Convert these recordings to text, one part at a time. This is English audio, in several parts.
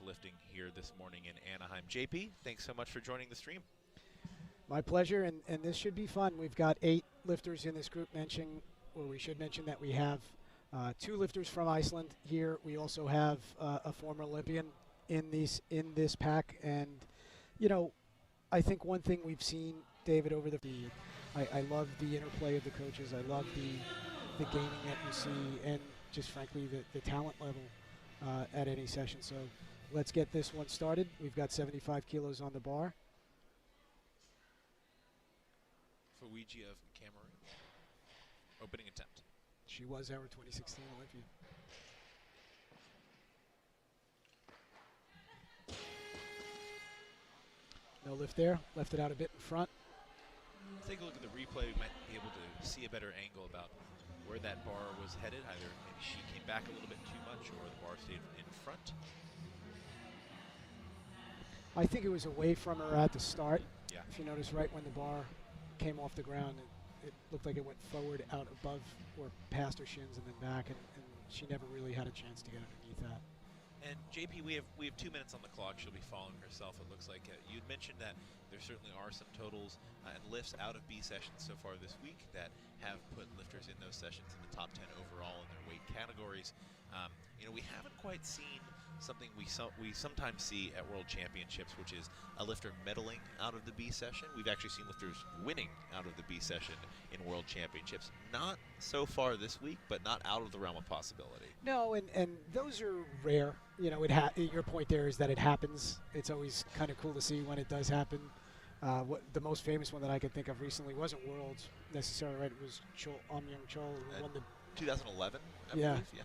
Lifting here this morning in Anaheim. JP, thanks so much for joining the stream. My pleasure, and this should be fun. We've got 8 lifters in this group we should mention that we have 2 lifters from Iceland here. We also have a former Olympian in this pack, and you know, I think one thing we've seen, David, over I love the interplay of the coaches. I love the gaming that you see, and just frankly the talent level at any session. So let's get this one started. We've got 75 kilos on the bar. Fuiji of Cameroon, opening attempt. She was our 2016 Olympian. No lift there, left it out a bit in front. Take a look at the replay. We might be able to see a better angle about where that bar was headed. Either maybe she came back a little bit too much or the bar stayed in front. I think it was away from her at the start. Yeah. If you notice, right when the bar came off the ground, it looked like it went forward, out above or past her shins and then back, and she never really had a chance to get underneath that. And JP, we have 2 minutes on the clock. She'll be following herself. It looks like you'd mentioned that there certainly are some totals and lifts out of B sessions so far this week that have put lifters in those sessions in the top 10 overall in their weight categories. You know, we haven't quite seen something we sometimes see at World Championships, which is a lifter medaling out of the B session. We've actually seen lifters winning out of the B session in World Championships. Not so far this week, but not out of the realm of possibility. No, and those are rare. You know, your point there is that it happens. It's always kind of cool to see when it does happen. The most famous one that I could think of recently wasn't Worlds necessarily, right? It was Young Chol who won the 2011, I yeah. believe. Yeah.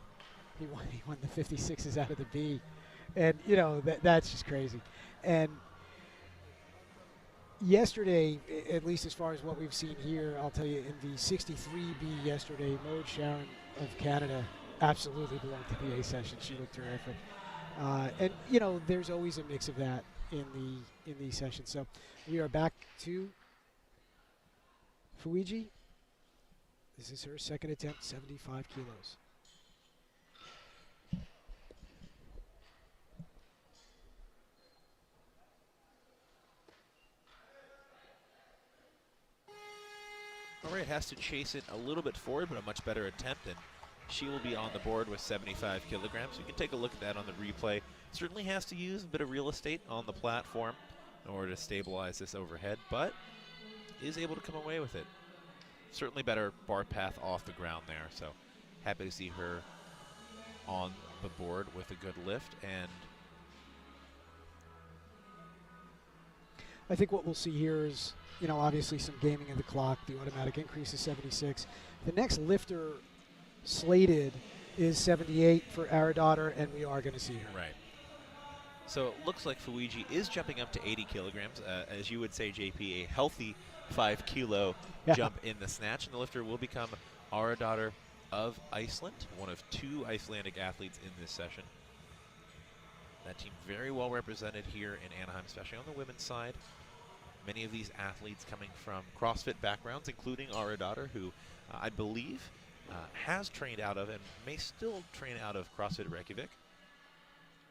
He won the 56s out of the B, and you know that's just crazy. And yesterday, at least as far as what we've seen here, I'll tell you, in the 63B yesterday, Maud Sharon of Canada absolutely belonged to the A session. She looked terrific, and you know there's always a mix of that in these sessions. So we are back to Fuiji. This is her second attempt, 75 kilos. All right, has to chase it a little bit forward, but a much better attempt, and she will be on the board with 75 kilograms. You can take a look at that on the replay. Certainly has to use a bit of real estate on the platform in order to stabilize this overhead, but is able to come away with it. Certainly better bar path off the ground there, so happy to see her on the board with a good lift. And I think what we'll see here is, you know, obviously some gaming of the clock. The automatic increase is 76. The next lifter slated is 78 for Aradaughter, and we are going to see her. Right. So it looks like Fuiji is jumping up to 80 kilograms. As you would say, JP, a healthy 5 kilo jump in the snatch, and the lifter will become Aradaughter of Iceland, one of 2 Icelandic athletes in this session. That team very well represented here in Anaheim, especially on the women's side. Many of these athletes coming from CrossFit backgrounds, including Aradaughter, who I believe has trained out of and may still train out of CrossFit Reykjavik,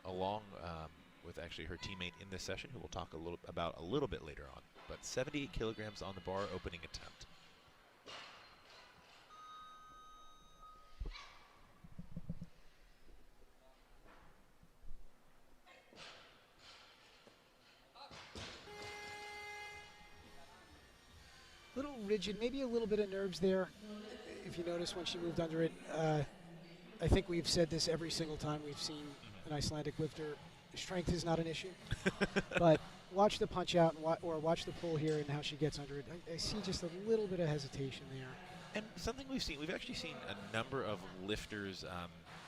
along with actually her teammate in this session, who we'll talk about a little bit later on. But 78 kilograms on the bar opening attempt. Little rigid, maybe a little bit of nerves there. If you notice when she moved under it, I think we've said this every single time we've seen an Icelandic lifter. Strength is not an issue, but watch the punch out or watch the pull here and how she gets under it. I see just a little bit of hesitation there. And something we've actually seen a number of lifters,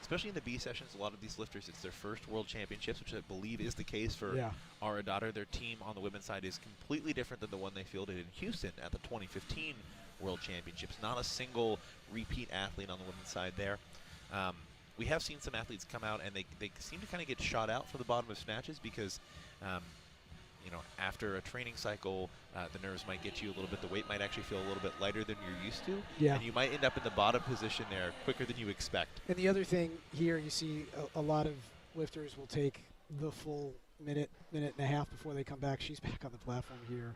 especially in the B sessions, a lot of these lifters, it's their first World Championships, which I believe is the case for Aradaughter. Their team on the women's side is completely different than the one they fielded in Houston at the 2015 World Championships. Not a single repeat athlete on the women's side there. We have seen some athletes come out and they seem to kind of get shot out for the bottom of snatches because you know, after a training cycle, the nerves might get you a little bit. The weight might actually feel a little bit lighter than you're used to. Yeah. And you might end up in the bottom position there quicker than you expect. And the other thing here, you see a lot of lifters will take the full minute and a half before they come back. She's back on the platform here.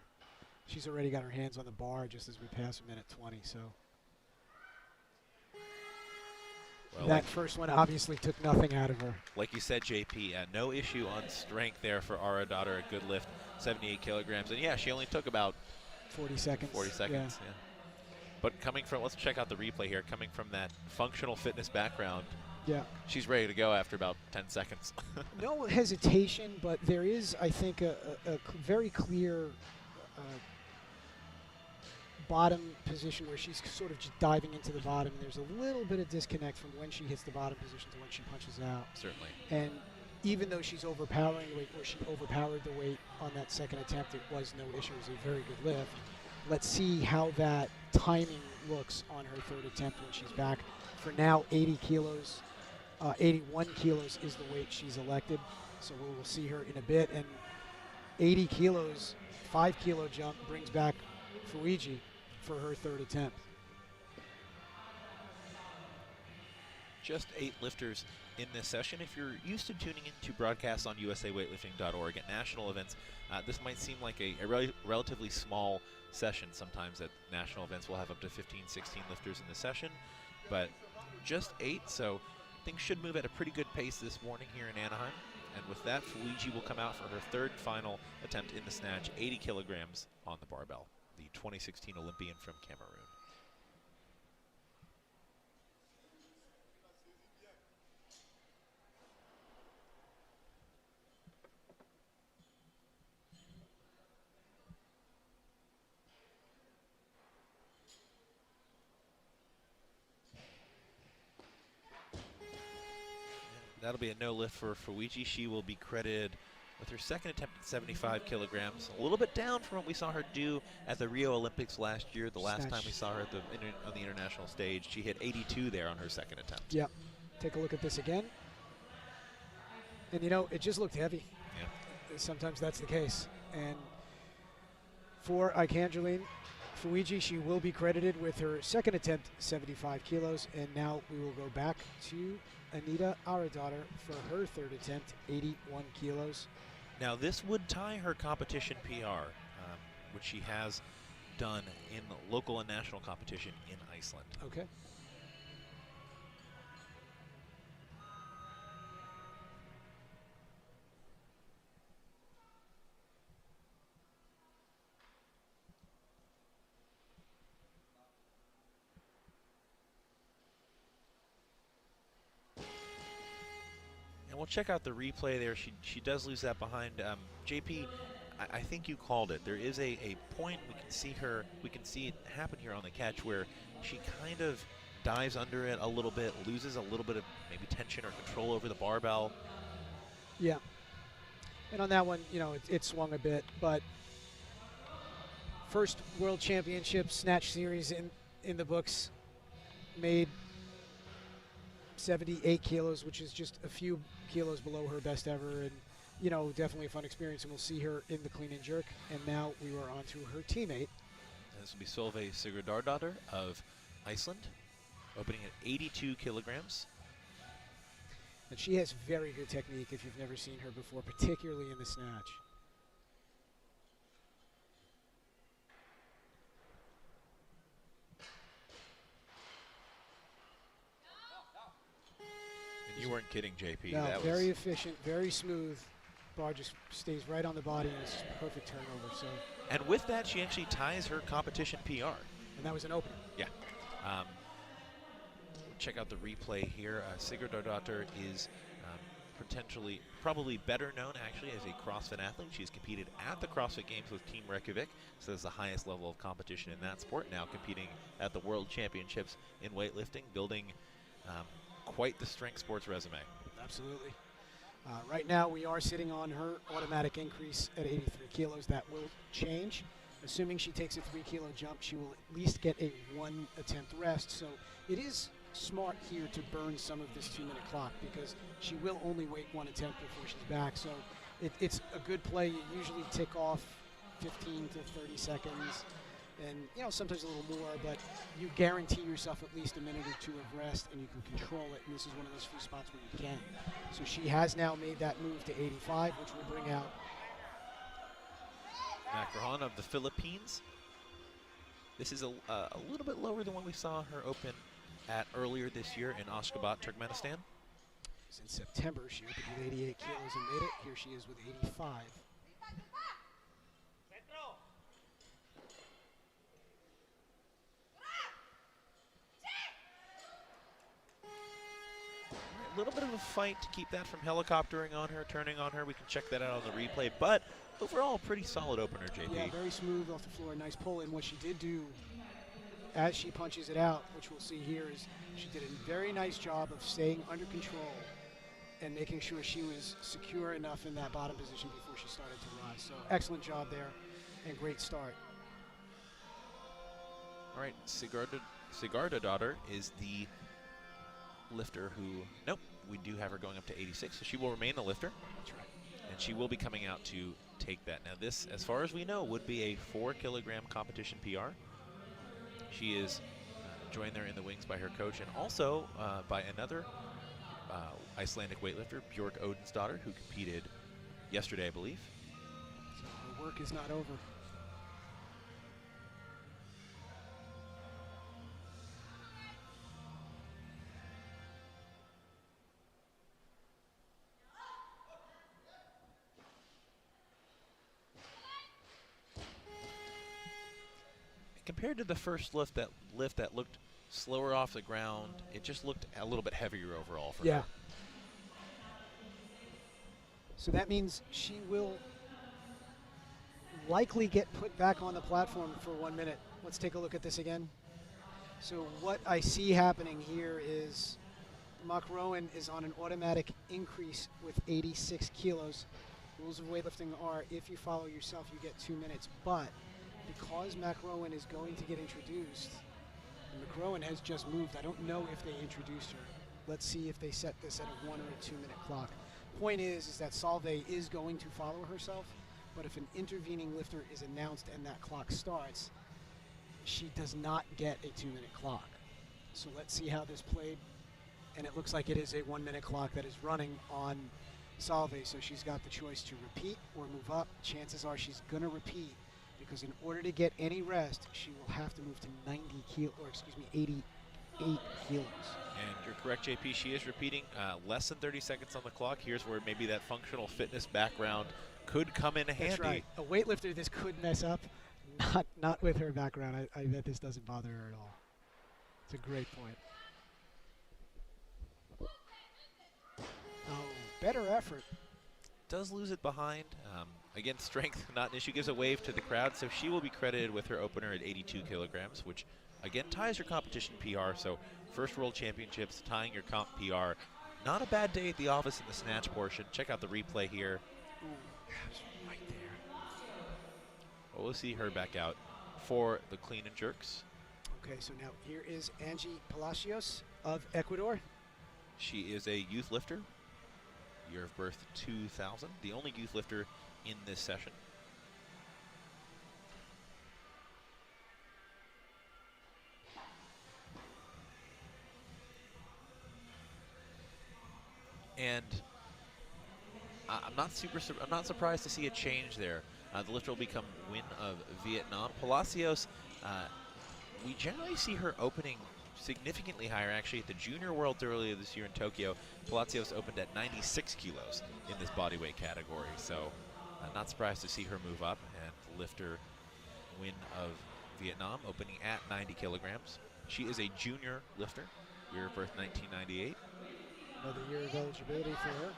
She's already got her hands on the bar just as we pass a minute 20. So well, that first one obviously took nothing out of her. Like you said, JP, no issue on strength there for Ara Daughter. A good lift, 78 kilograms. And yeah, she only took about 40 seconds. 40 seconds, yeah. But coming from, let's check out the replay here, coming from that functional fitness background, yeah, she's ready to go after about 10 seconds. No hesitation, but there is, I think, a very clear bottom position where she's sort of just diving into the bottom. There's a little bit of disconnect from when she hits the bottom position to when she punches out. Certainly. And even though she's overpowering the weight, or she overpowered the weight on that second attempt, it was no issue. It was a very good lift. Let's see how that timing looks on her third attempt when she's back. For now, 80 kilos, 81 kilos is the weight she's elected. So we will see her in a bit. And 80 kilos, 5 kilo jump brings back Fuiji for her third attempt. Just 8 lifters in this session. If you're used to tuning into broadcasts on usaweightlifting.org at national events, this might seem like a relatively small session. Sometimes at national events we'll have up to 15, 16 lifters in the session, but just 8, so things should move at a pretty good pace this morning here in Anaheim. And with that, Fuiji will come out for her third final attempt in the snatch, 80 kilograms on the barbell, the 2016 Olympian from Cameroon. That'll be a no lift for Fuiji. She will be credited with her second attempt at 75 kilograms. A little bit down from what we saw her do at the Rio Olympics last year. The last time we saw her at on the international stage, she hit 82 there on her second attempt. Yep. Take a look at this again. And, you know, it just looked heavy. Yeah. Sometimes that's the case. And for Ikangeline Fuiji, she will be credited with her second attempt, 75 kilos. And now we will go back to Anita Aradaughter for her third attempt, 81 kilos. Now this would tie her competition PR, which she has done in local and national competition in Iceland. Okay. And we'll check out the replay there. She does lose that behind. JP, I think you called it. There is a point we can see it happen here on the catch where she kind of dives under it a little bit, loses a little bit of maybe tension or control over the barbell. Yeah. And on that one, you know, it swung a bit, but first World Championship Snatch Series in the books, made 78 kilos, which is just a few kilos below her best ever, and you know, definitely a fun experience, and we'll see her in the clean and jerk. And now we are on to her teammate. And this will be Solveig Sigurdardóttir of Iceland, opening at 82 kilograms. And she has very good technique if you've never seen her before, particularly in the snatch. And you weren't kidding, JP. No, that very was efficient, very smooth. Bar just stays right on the body, and it's just perfect turnover. So, and with that, she actually ties her competition PR. and that was an opener. Yeah. Check out the replay here. Sigurdardóttir is probably better known actually as a CrossFit athlete. She's competed at the CrossFit Games with Team Reykjavik, so that's the highest level of competition in that sport. Now competing at the World Championships in weightlifting, building quite the strength sports resume. Absolutely. Right now, we are sitting on her automatic increase at 83 kilos. That will change. Assuming she takes a 3 kilo jump, she will at least get a 1 attempt rest. So it is smart here to burn some of this 2-minute clock because she will only wait 1 attempt before she's back. So it's a good play. You usually tick off 15 to 30 seconds and sometimes a little more, but you guarantee yourself at least a minute or two of rest, and you can control it. And this is one of those few spots where you can. So she has now made that move to 85, which will bring out Macron of the Philippines. This is a little bit lower than what we saw her open at earlier this year in Ashgabat, Turkmenistan. In September, she opened with 88 kilos and made it. Here she is with 85. A little bit of a fight to keep that from helicoptering on her, turning on her. We can check that out on the replay, but overall, pretty solid opener, JP. Yeah, very smooth off the floor, nice pull. And what she did do as she punches it out, which we'll see here, is she did a very nice job of staying under control and making sure she was secure enough in that bottom position before she started to rise. So excellent job there and great start. All right, Sigarda daughter is the lifter who, nope, we do have her going up to 86, so she will remain the lifter. That's right. And she will be coming out to take that. Now this, as far as we know, would be a 4-kilogram competition PR. She is joined there in the wings by her coach and also by another Icelandic weightlifter, Björk Odensdottir, who competed yesterday, I believe. So her work is not over. Compared to the first lift that looked slower off the ground, it just looked a little bit heavier overall for her. So that means she will likely get put back on the platform for 1 minute. Let's take a look at this again. So what I see happening here is Macron is on an automatic increase with 86 kilos. Rules of weightlifting are if you follow yourself, you get 2 minutes. But because Macron is going to get introduced, and Macron has just moved, I don't know if they introduced her. Let's see if they set this at a 1 or a 2 minute clock. Point is that Salve is going to follow herself, but if an intervening lifter is announced and that clock starts, she does not get a 2 minute clock. So let's see how this played. And it looks like it is a 1 minute clock that is running on Salve, so she's got the choice to repeat or move up. Chances are she's gonna repeat, because in order to get any rest, she will have to move to 88 kilos. And you're correct, JP. She is repeating less than 30 seconds on the clock. Here's where maybe that functional fitness background could come in handy. That's right. A weightlifter, this could mess up. Not with her background. I bet this doesn't bother her at all. It's a great point. Oh, better effort. Does lose it behind. Again, strength not an issue. Gives a wave to the crowd, so she will be credited with her opener at 82 kilograms, which again ties her competition PR. So first World Championships, tying your comp PR. Not a bad day at the office in the snatch portion. Check out the replay here. Ooh, right there. Well, we'll see her back out for the clean and jerks. Okay, so now here is Angie Palacios of Ecuador. She is a youth lifter. Year of birth 2000. The only youth lifter in this session. And I'm not surprised to see a change there. The lifter will become Nguyen of Vietnam. Palacios, we generally see her opening significantly higher. Actually, at the Junior Worlds earlier this year in Tokyo, Palacios opened at 96 kilos in this bodyweight category. So not surprised to see her move up. And lifter Nguyen of Vietnam opening at 90 kilograms. She is a junior lifter, year of birth 1998. Another year of eligibility for her.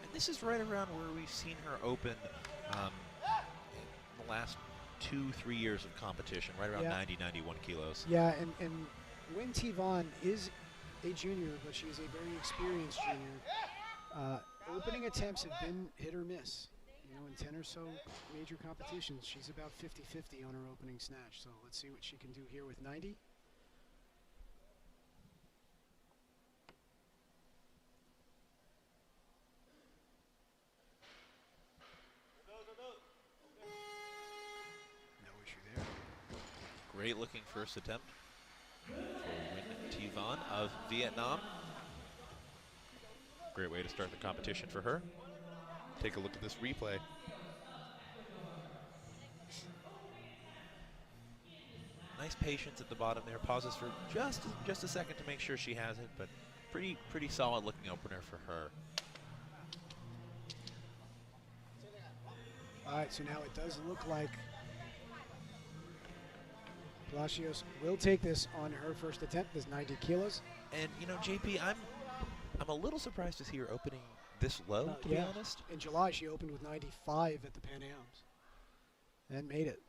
And this is right around where we've seen her open in the last 2-3 years of competition, right around 90, 91 kilos. Yeah, and Nguyen Thi Van is a junior, but she's a very experienced junior. Opening attempts have been hit or miss. You know, in 10 or so major competitions, she's about 50-50 on her opening snatch. So let's see what she can do here with 90. Great looking first attempt for Nguyen Thi Van of Vietnam. Great way to start the competition for her. Take a look at this replay. Nice patience at the bottom there. Pauses for just a second to make sure she has it, but pretty solid looking opener for her. All right, so now it does look like Palacios will take this on her first attempt. This 90 kilos. And you know, JP, I'm a little surprised to see her opening this low, to be honest. In July, she opened with 95 at the Pan Ams and made it.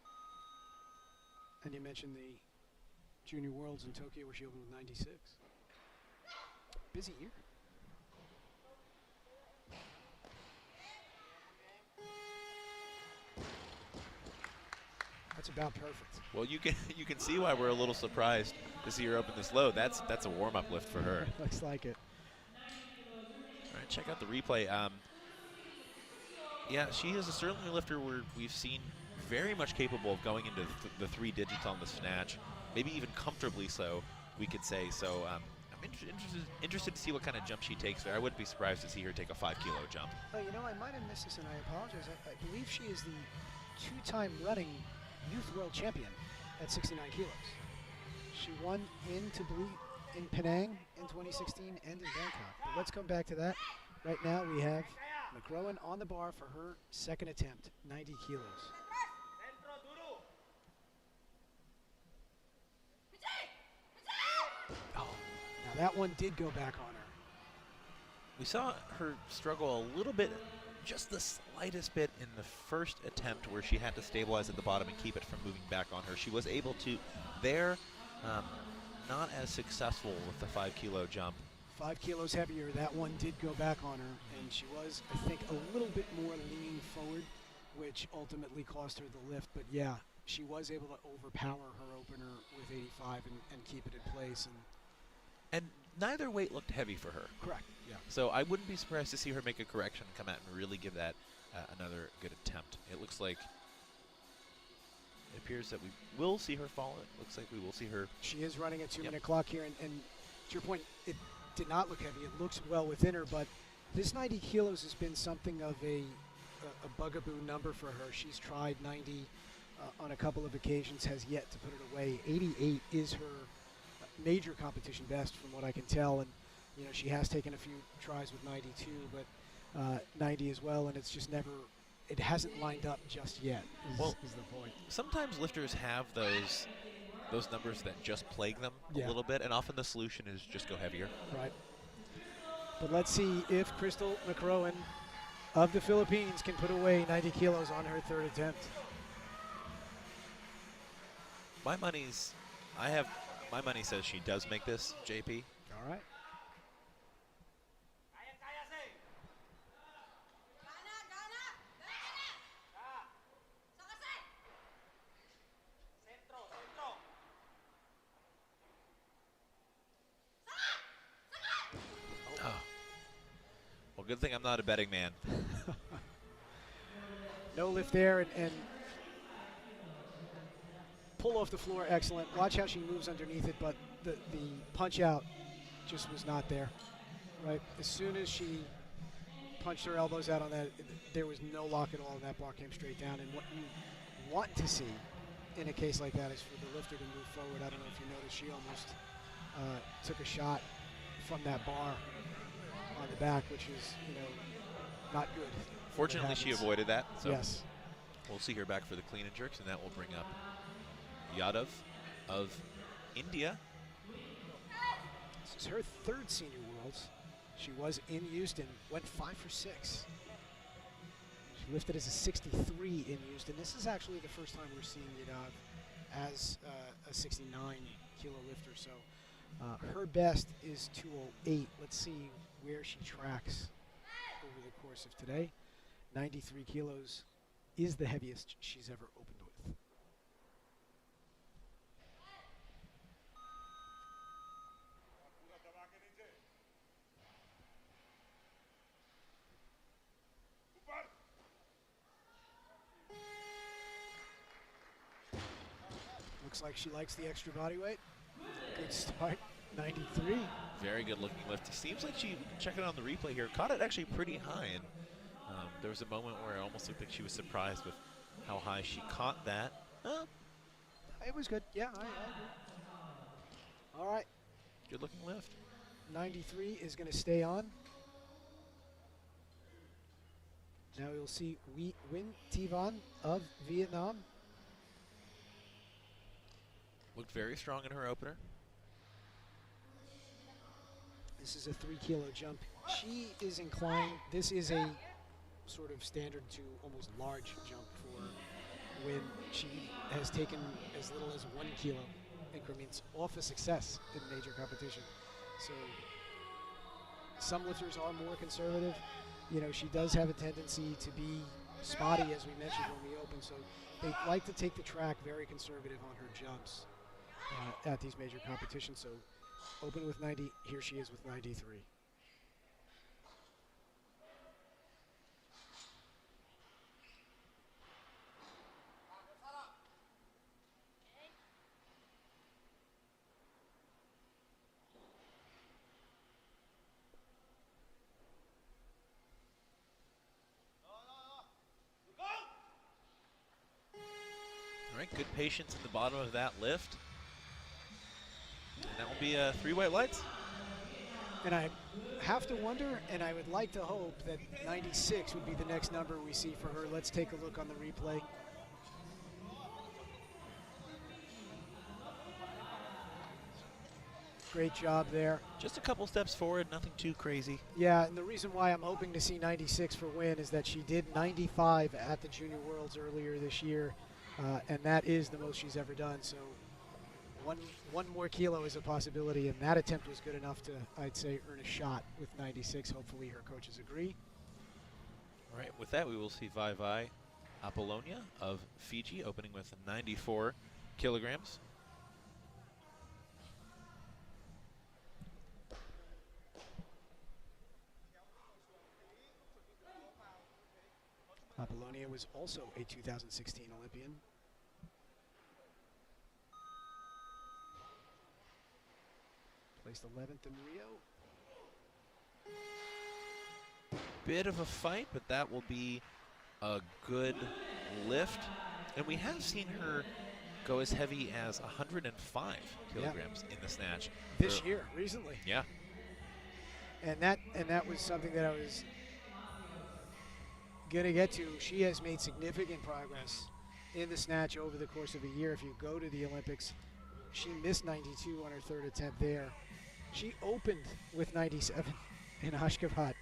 And you mentioned the Junior Worlds in Tokyo where she opened with 96. Busy year. That's about perfect. Well, you can see why we're a little surprised to see her open this low. That's a warm-up lift for her. Looks like it. All right, check out the replay. Yeah, she is certainly a lifter where we've seen very much capable of going into the 3 digits on the snatch, maybe even comfortably so, we could say. So I'm interested to see what kind of jump she takes there. I wouldn't be surprised to see her take a 5-kilo jump. Oh, you know, I might have missed this, and I apologize. I believe she is the 2-time running youth world champion at 69 kilos. She won in Penang in 2016 and in Bangkok. But let's come back to that. Right now we have McCrowan on the bar for her second attempt, 90 kilos. Oh, now that one did go back on her. We saw her struggle a little bit, just the slightest bit in the first attempt where she had to stabilize at the bottom and keep it from moving back on her. She was able to there, not as successful with the 5-kilo jump. 5 kilos heavier, that one did go back on her, and she was, I think, a little bit more leaning forward, which ultimately cost her the lift. But yeah, she was able to overpower her opener with 85 and keep it in place. And neither weight looked heavy for her. Correct, yeah. So I wouldn't be surprised to see her make a correction, come out and really give that another good attempt. It looks like, it appears that we will see her fall. It looks like we will see her. She is running a 2-minute clock here, and to your point, it did not look heavy. It looks well within her, but this 90 kilos has been something of a bugaboo number for her. She's tried 90 on a couple of occasions, has yet to put it away. 88 is her major competition best from what I can tell, and you know, she has taken a few tries with 92, but 90 as well, and it's just never, it hasn't lined up just yet, is the point. Sometimes lifters have those numbers that just plague them a little bit, and often the solution is just go heavier. Right. But let's see if Crystal McCrowan of the Philippines can put away 90 kilos on her third attempt. My money says she does make this, JP. All right. Well, good thing I'm not a betting man. No lift there, and pull off the floor, excellent. Watch how she moves underneath it, but the punch out just was not there, right? As soon as she punched her elbows out on that, there was no lock at all, and that bar came straight down. And what you want to see in a case like that is for the lifter to move forward. I don't know if you noticed, she almost took a shot from that bar on the back, which is, you know, not good. Fortunately, she avoided that. So yes. We'll see her back for the clean and jerks, and that will bring up Yadav of India. This is her third Senior Worlds. She was in Houston, went 5 for 6. She lifted as a 63 in Houston. This is actually the first time we're seeing Yadav as a 69-kilo lifter. So her best is 208. Let's see where she tracks over the course of today. 93 kilos is the heaviest she's ever opened with. Looks like she likes the extra body weight. Good start, 93. Very good looking lift. It seems like she, check it on the replay here, caught it actually pretty high. And there was a moment where it almost looked like she was surprised with how high she caught that. It was good. Yeah, I agree. All right. Good looking lift. 93 is going to stay on. Now you'll see Nguyen Thi Van of Vietnam. Looked very strong in her opener. This is a 3 kilo jump. She is inclined, this is a sort of standard to almost large jump for when she has taken as little as 1 kilo increments off a success in major competition. So some lifters are more conservative. You know, she does have a tendency to be spotty, as we mentioned when we opened, so they like to take the track very conservative on her jumps at these major competitions. So open with 90, here she is with 93. All right, good patience at the bottom of that lift. And that will be 3 white lights. And I have to wonder, and I would like to hope that 96 would be the next number we see for her. Let's take a look on the replay. Great job there. Just a couple steps forward, nothing too crazy. Yeah, and the reason why I'm hoping to see 96 for Nguyen is that she did 95 at the Junior Worlds earlier this year, and that is the most she's ever done. So one more kilo is a possibility, and that attempt was good enough to, I'd say, earn a shot with 96. Hopefully her coaches agree. All right, with that, we will see Vai Apollonia of Fiji opening with 94 kilograms. Apollonia was also a 2016 Olympian. Placed 11th in Rio. Bit of a fight, but that will be a good lift. And we have seen her go as heavy as 105 kilograms in the snatch. This year, recently. Yeah. And that was something that I was gonna get to. She has made significant progress in the snatch over the course of a year. If you go to the Olympics, she missed 92 on her 3rd attempt there. She opened with 97 in Ashgabat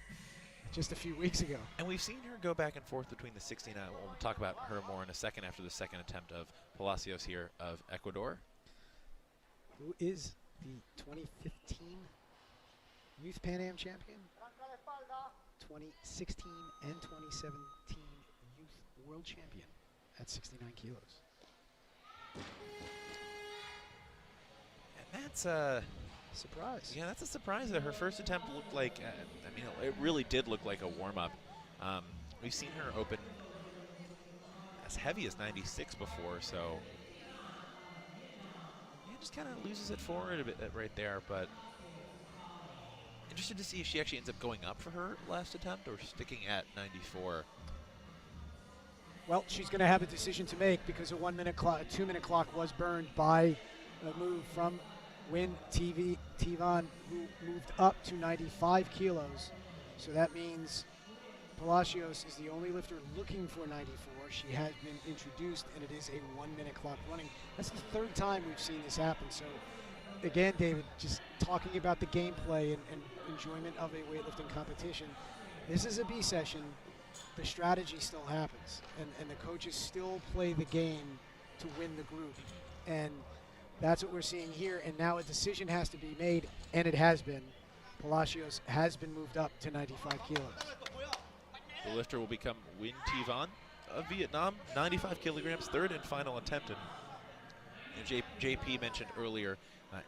just a few weeks ago. And we've seen her go back and forth between the 69. We'll talk about her more in a second after the 2nd attempt of Palacios here of Ecuador. Who is the 2015 Youth Pan Am champion, 2016 and 2017 Youth World champion at 69 kilos. And that's a surprise. Yeah, that's a surprise that her first attempt looked like, I mean, it really did look like a warm-up. We've seen her open as heavy as 96 before, so yeah, just kind of loses it forward a bit right there, but interested to see if she actually ends up going up for her last attempt or sticking at 94. Well, she's going to have a decision to make because a 2-minute clock was burned by a move from Nguyen Thi Van, who moved up to 95 kilos. So that means Palacios is the only lifter looking for 94. She has been introduced, and it is a 1-minute clock running. That's the 3rd time we've seen this happen. So again, David, just talking about the gameplay and enjoyment of a weightlifting competition, this is a B session. The strategy still happens, and the coaches still play the game to win the group. And that's what we're seeing here, and now a decision has to be made, and it has been. Palacios has been moved up to 95 kilos. The lifter will become Nguyen Thi Van of Vietnam, 95 kilograms, 3rd and final attempt. And JP mentioned earlier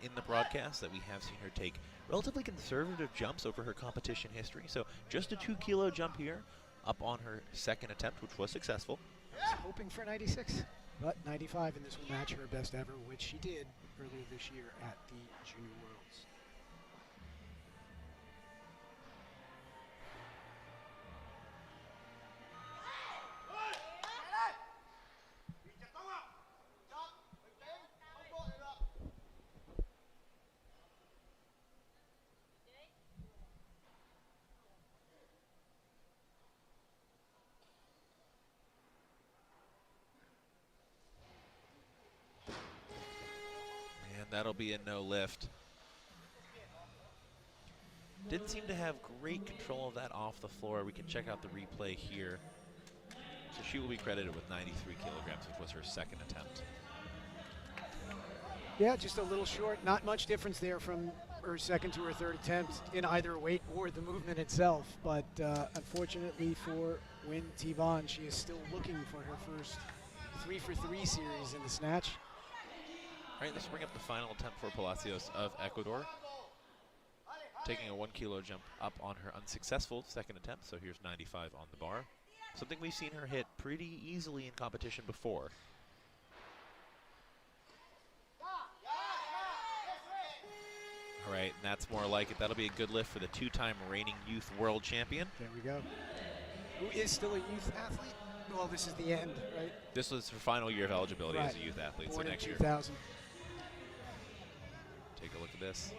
in the broadcast that we have seen her take relatively conservative jumps over her competition history. So just a 2-kilo jump here up on her 2nd attempt, which was successful. I was hoping for 96. But 95, and this will match her best ever, which she did earlier this year at the Junior Worlds. And that'll be a no lift. Didn't seem to have great control of that off the floor. We can check out the replay here. So she will be credited with 93 kilograms, which was her second attempt. Yeah, just a little short. Not much difference there from her second to her third attempt in either weight or the movement itself. But unfortunately for Win Tivon, she is still looking for her first 3-for-3 series in the snatch. All right, let's bring up the final attempt for Palacios of Ecuador. Taking a 1 kilo jump up on her unsuccessful second attempt, so here's 95 on the bar. Something we've seen her hit pretty easily in competition before. All right, and that's more like it. That'll be a good lift for the two-time reigning youth world champion. There we go. Who is still a youth athlete? Well, this is the end, right? This was her final year of eligibility Right. as a youth athlete, Born so in next year. 2000. Take a look at this.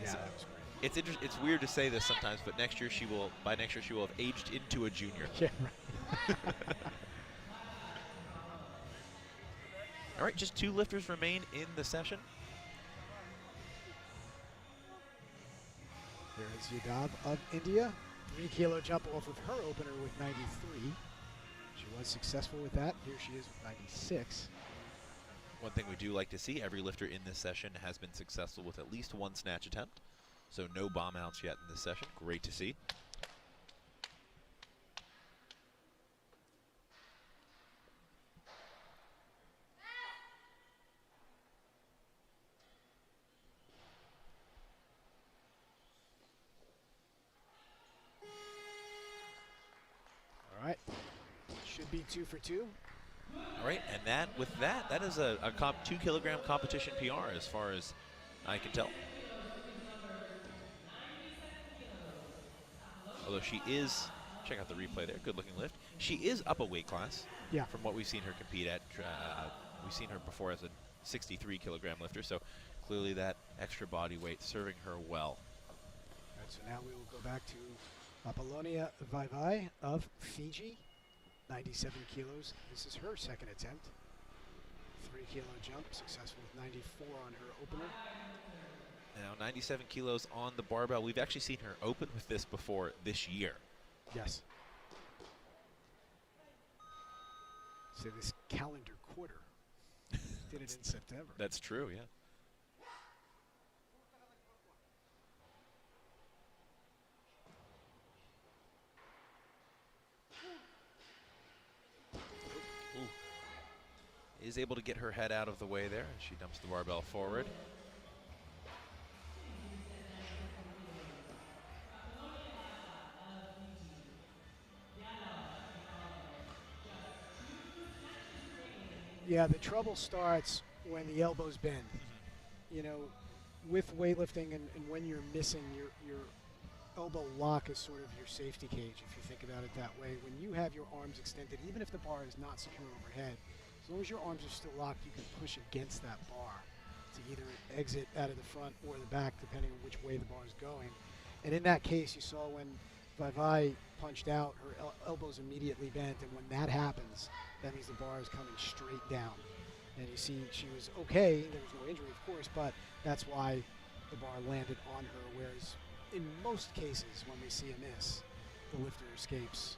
Yeah, So- that was great. It's weird to say this sometimes, but next year by next year she will have aged into a junior. Yeah, right. All right, just 2 lifters remain in the session. There is Yadav of India. 3 kilo jump off of her opener with 93. She was successful with that. Here she is with 96. One thing we do like to see, every lifter in this session has been successful with at least 1 snatch attempt. So no bomb outs yet in this session. Great to see. All right. Should be 2 for 2. All right, and that is a 2 kilogram competition PR as far as I can tell. Although she is, check out the replay there, good looking lift. She is up a weight class. Yeah. From what we've seen her compete at. We've seen her before as a 63 kilogram lifter, so clearly that extra body weight serving her well. All right, so now we will go back to Apollonia Vaivai of Fiji. 97 kilos. This is her second attempt. 3 kilo jump, successful with 94 on her opener. Now 97 kilos on the barbell. We've actually seen her open with this before this year. Yes. So this calendar quarter. Did it in September. That's true, yeah. Ooh. Is able to get her head out of the way there as she dumps the barbell forward. Yeah, the trouble starts when the elbows bend. You know, with weightlifting and when you're missing, your elbow lock is sort of your safety cage, if you think about it that way. When you have your arms extended, even if the bar is not secure overhead, as long as your arms are still locked, you can push against that bar to either exit out of the front or the back, depending on which way the bar is going. And in that case, you saw when Vaivai punched out, her elbows immediately bent, and when that happens, that means the bar is coming straight down. And you see she was okay, there was no injury, of course, but that's why the bar landed on her, whereas in most cases when we see a miss, the lifter escapes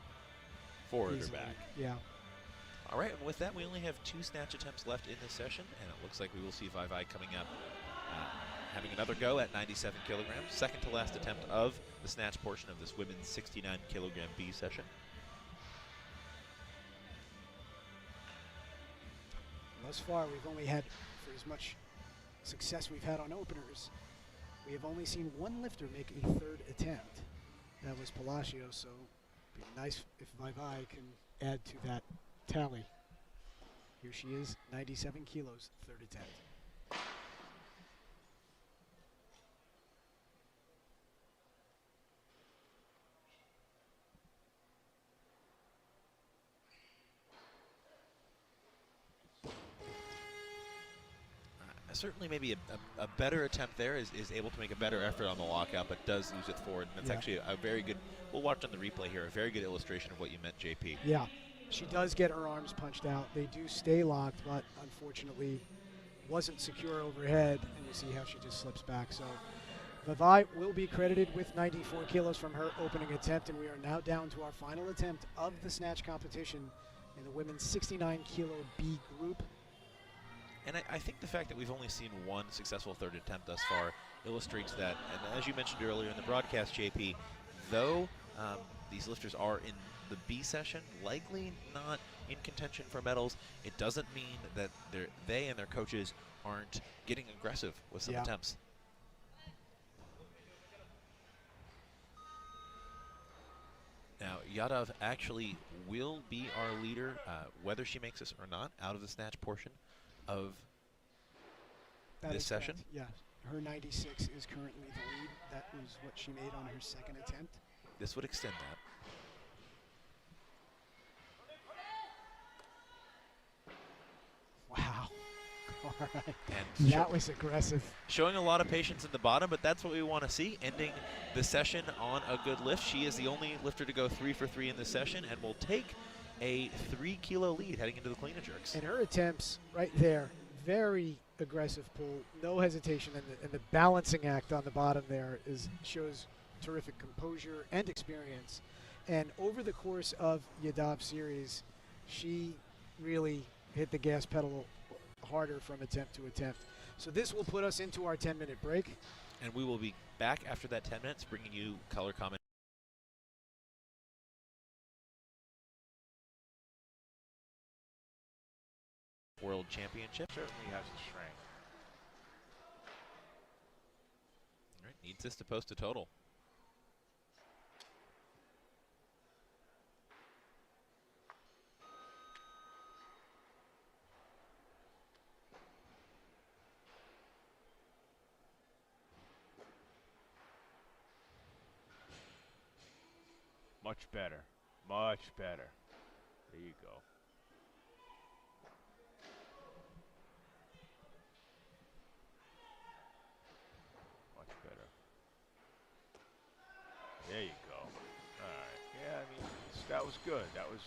Forward easily. or back. Yeah. All right, and with that, we only have 2 snatch attempts left in this session, and it looks like we will see Vaivai coming up, having another go at 97 kilograms, second to last attempt of the snatch portion of this women's 69 kilogram B session. Thus far, we've only had, for as much success we've had on openers, we have only seen one lifter make a third attempt. That was Palacios, so it'd be nice if Vaivai can add to that tally Here she is, 97 kilos, third attempt. Certainly maybe a better attempt there is able to make a better effort on the lockout, but does lose it forward. And that's actually a very good, we'll watch on the replay here, a very good illustration of what you meant, JP. Yeah, she does get her arms punched out. They do stay locked, but unfortunately wasn't secure overhead, and you see how she just slips back. So Vavai will be credited with 94 kilos from her opening attempt, and we are now down to our final attempt of the snatch competition in the women's 69 kilo B group. And I think the fact that we've only seen one successful third attempt thus far illustrates that. And as you mentioned earlier in the broadcast, JP, though these lifters are in the B session, likely not in contention for medals, it doesn't mean that they and their coaches aren't getting aggressive with some attempts. Now, Yadav actually will be our leader, whether she makes this or not, out of the snatch portion of this session. Yeah, her 96 is currently the lead. That was what she made on her second attempt. This would extend that. Wow. All right. And that was aggressive. Showing a lot of patience at the bottom, but that's what we want to see. Ending the session on a good lift. She is the only lifter to go 3 for 3 in this session and will take a 3 kilo lead heading into the clean and jerks. And her attempts right there, very aggressive pull, no hesitation, and the balancing act on the bottom there shows terrific composure and experience. And over the course of Yadav's series, she really hit the gas pedal harder from attempt to attempt. So this will put us into our 10-minute break. And we will be back after that 10 minutes bringing you color comment. World Championship. Certainly has the strength. All right, needs this to post a total. Much better. Much better. There you go. Much better. There you go. All right. Yeah, I mean, that was good. That was,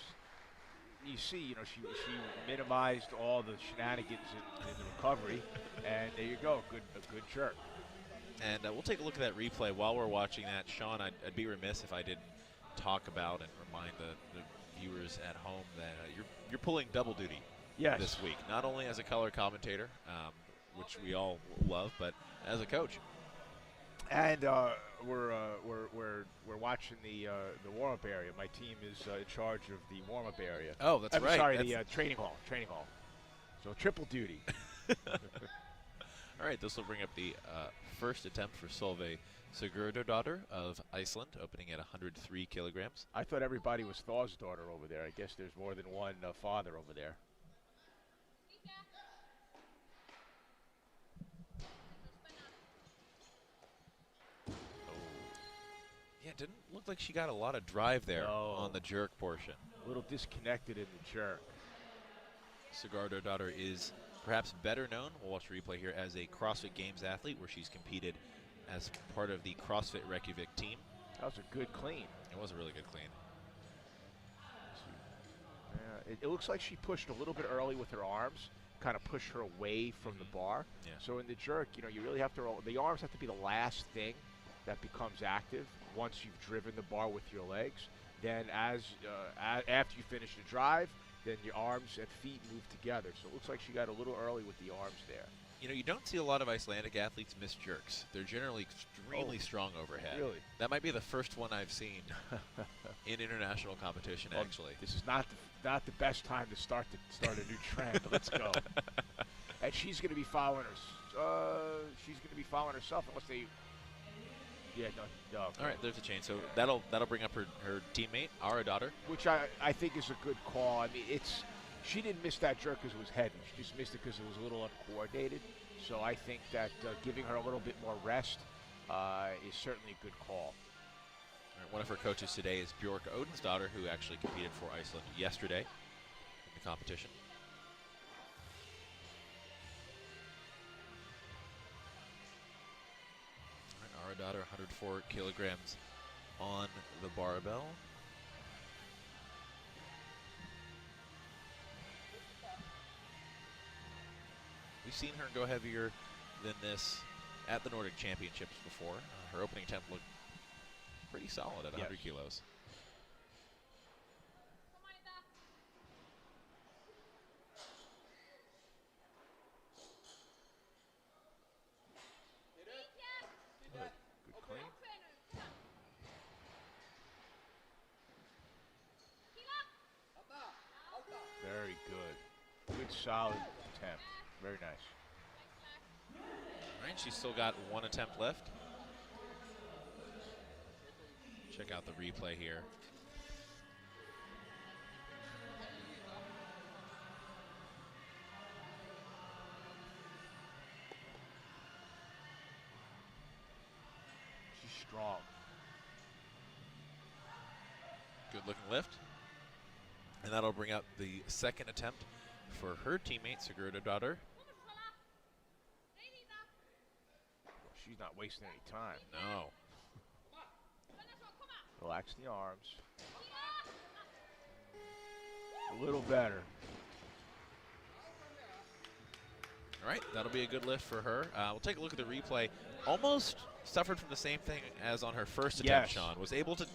you see, you know, she minimized all the shenanigans in the recovery, and there you go. A good jerk. And we'll take a look at that replay while we're watching that. Sean, I'd be remiss if I didn't talk about and remind the viewers at home that you're pulling double duty this week, not only as a color commentator, which we all love, but as a coach. And we're watching the warm-up area. My team is in charge of the warm-up area. Oh, that's right. Sorry, the training hall. So triple duty. All right, this will bring up the first attempt for Solveig Sigurdardóttir of Iceland, opening at 103 kilograms. I thought everybody was Thor's daughter over there. I guess there's more than one father over there. Yeah, it didn't look like she got a lot of drive there on the jerk portion. A little disconnected in the jerk. Sigurdardóttir is perhaps better known, we'll watch the replay here, as a CrossFit Games athlete where she's competed as part of the CrossFit Reykjavik team. That was a good clean. It was a really good clean. Yeah, it looks like she pushed a little bit early with her arms, kind of push her away from the bar. Yeah. So in the jerk, you know, you really have to roll. The arms have to be the last thing that becomes active once you've driven the bar with your legs. Then after you finish the drive, then your arms and feet move together. So it looks like she got a little early with the arms there. You know, you don't see a lot of Icelandic athletes miss jerks. They're generally extremely strong overhead. Really? That might be the first one I've seen in international competition, Well, actually. This is not the best time to start a new trend. Let's go. And she's going to be following herself unless they. Yeah, no. All right, there's a change. So that'll bring up her teammate, Aradóttir. Which I think is a good call. I mean, She didn't miss that jerk because it was heavy. She just missed it because it was a little uncoordinated. So I think that giving her a little bit more rest is certainly a good call. All right, one of her coaches today is Bjork Odensdottir, who actually competed for Iceland yesterday in the competition. All right, Aradottir, 104 kilograms on the barbell. We've seen her go heavier than this at the Nordic Championships before. Her opening attempt looked pretty solid at 100 kilos. Good clean. Very good. Good solid attempt. Very nice. All right, she's still got one attempt left. Check out the replay here. She's strong. Good looking lift. And that'll bring up the second attempt for her teammate, Sigurdardottir. She's not wasting any time. No. Relax the arms. A little better. All right, that'll be a good lift for her. We'll take a look at the replay. Almost suffered from the same thing as on her first attempt, Sean. Was able to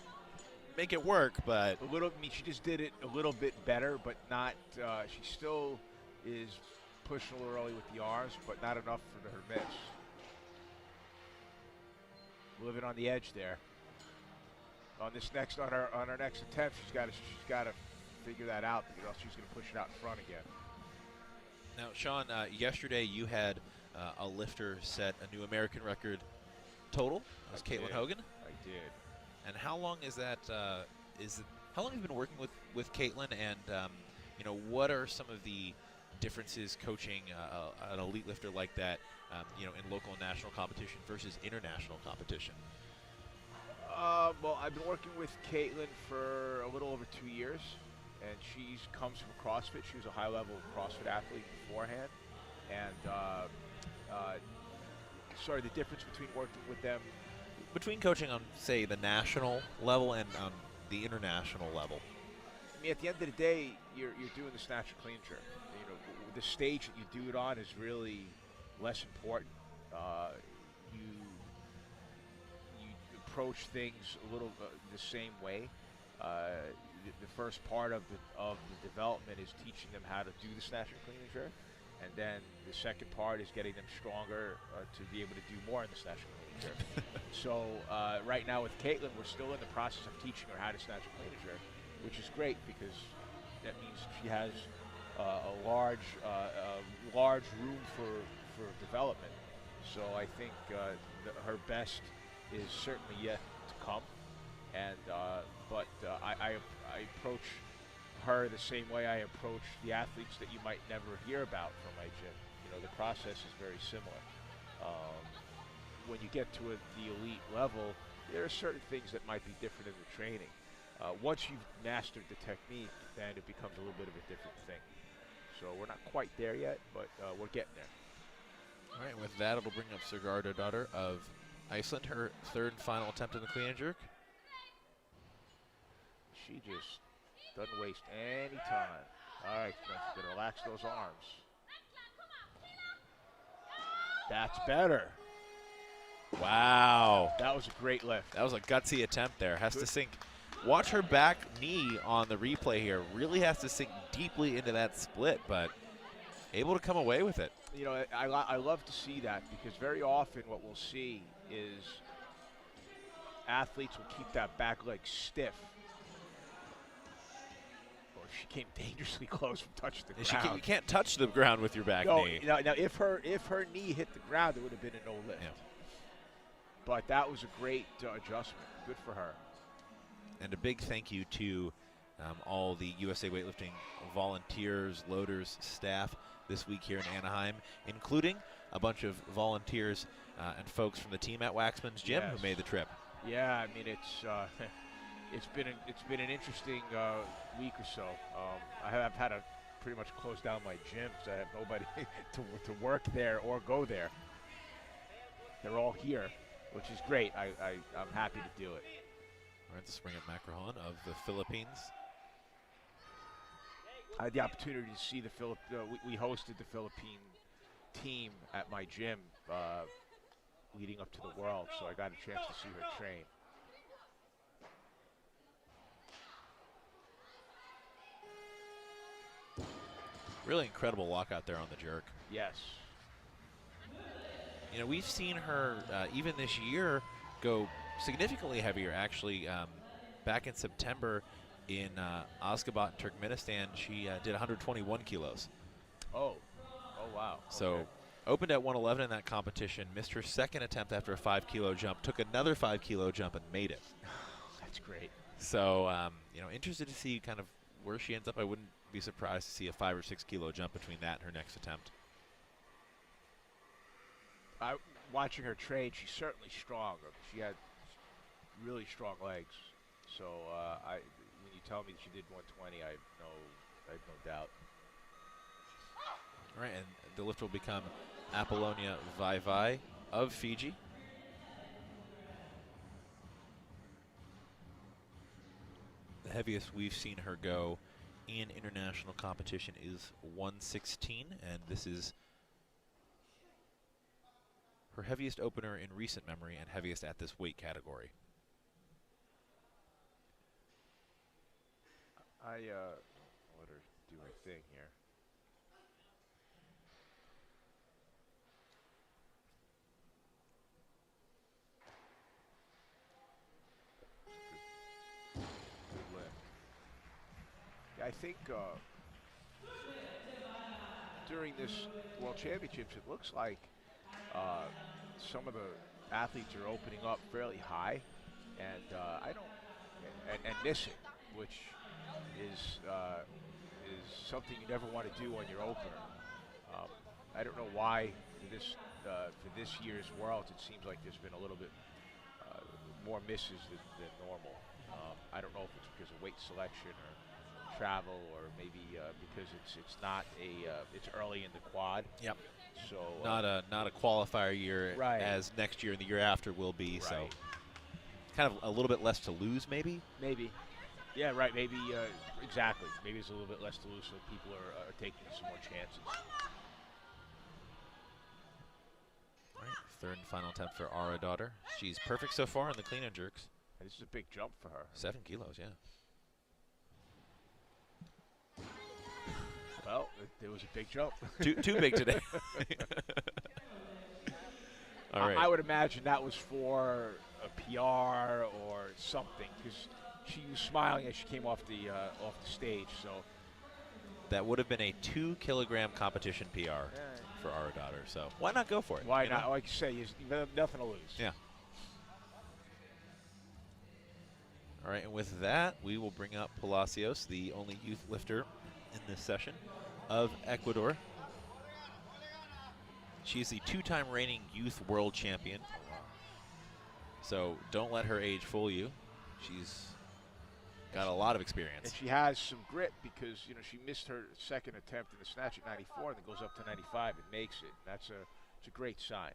make it work, but a little. I mean, she just did it a little bit better, but not. She still is pushing a little early with the arms, but not enough for her miss. Living on the edge there. On this next, on her next attempt, she's got to figure that out, because else she's going to push it out in front again. Now, Sean, yesterday you had a lifter set a new American record total. That was Caitlin Hogan. I did. And how long is that? How long have you been working with Caitlin? And you know, what are some of the differences coaching an elite lifter like that, you know, in local and national competition versus international competition? Well, I've been working with Caitlin for a little over 2 years, and she comes from CrossFit. She was a high-level CrossFit athlete beforehand, and sorry, the difference between working with them. Between coaching on, say, the national level and on the international level. I mean, at the end of the day, you're doing the snatch and clean jerk. You know, the stage that you do it on is really less important. You approach things a little the same way. The first part of the development is teaching them how to do the snatch and clean and jerk, and then the second part is getting them stronger to be able to do more in the snatch and clean and jerk. So right now with Caitlin, we're still in the process of teaching her how to snatch and clean and jerk, which is great because that means she has a large room for development. So I think her best is certainly yet to come, and but I approach her the same way I approach the athletes that you might never hear about from my gym. You know, the process is very similar. When you get to the elite level, there are certain things that might be different in the training. Once you've mastered the technique, then it becomes a little bit of a different thing. So we're not quite there yet, but we're getting there. All right, with that, it'll bring up Sigurdardottir of Iceland, her third and final attempt in the clean and jerk. She just doesn't waste any time. All right, she's going to relax those arms. That's better. Wow. That was a great lift. That was a gutsy attempt there. Has to sink. Watch her back knee on the replay here. Really has to sink deeply into that split, but able to come away with it. You know, I love to see that, because very often what we'll see is athletes will keep that back leg stiff. Or she came dangerously close from touching the ground. You can't touch the ground with your back knee. Now if her knee hit the ground, it would have been a no lift. Yeah. But that was a great adjustment. Good for her. And a big thank you to all the USA Weightlifting volunteers, loaders, staff this week here in Anaheim, including a bunch of volunteers and folks from the team at Waxman's Gym who made the trip. Yeah, I mean it's it's been an interesting week or so. I've had to pretty much close down my gym, so I have nobody to work there or go there. They're all here, which is great. I'm happy to do it. All right, the spring of Macrohon of the Philippines. I had the opportunity to see we hosted the Philippine team at my gym leading up to the World, so I got a chance to see her train. Really incredible walk out there on the jerk. Yes. You know, we've seen her even this year go significantly heavier. Actually, back in September in Ashgabat, Turkmenistan, she did 121 kilos. Oh wow. So okay. Opened at 111 in that competition, missed her second attempt after a 5-kilo jump, took another 5-kilo jump and made it. That's great. So, you know, interested to see kind of where she ends up. I wouldn't be surprised to see a 5 or 6 kilo jump between that and her next attempt. Watching her train, she's certainly strong. She had really strong legs. So when you tell me that she did 120, I have no doubt. All right, and the lift will become Apollonia Vaivai of Fiji. The heaviest we've seen her go in international competition is 116, and this is her heaviest opener in recent memory and heaviest at this weight category. Let her do her thing here. Good lift. Yeah, I think during this World Championships, it looks like some of the athletes are opening up fairly high, and and missing, which is something you never want to do on your opener. I don't know why for this year's Worlds it seems like there's been a little bit more misses than normal. I don't know if it's because of weight selection or travel, or maybe because it's not it's early in the quad. Yep. So not a qualifier year, right, as next year and the year after will be. Right. So kind of a little bit less to lose, maybe. Maybe. Yeah, right. Maybe exactly. Maybe it's a little bit less to lose, so people are taking some more chances. All right, third and final attempt for Ara Daughter. She's perfect so far in the clean and jerks. And this is a big jump for her. 7 kilos, yeah. Well, there was a big jump. Too big today. All right. I would imagine that was for a PR or something, because she was smiling as she came off the stage. So that would have been a 2-kilogram competition PR for Ara Daughter. So why not go for it? Why not? Like you say, nothing to lose. Yeah. All right, and with that, we will bring up Palacios, the only youth lifter in this session, of Ecuador. She's the 2-time reigning youth world champion. So don't let her age fool you. She's got a lot of experience. And she has some grit, because she missed her second attempt in the snatch at 94 and then goes up to 95 and makes it. It's a great sign.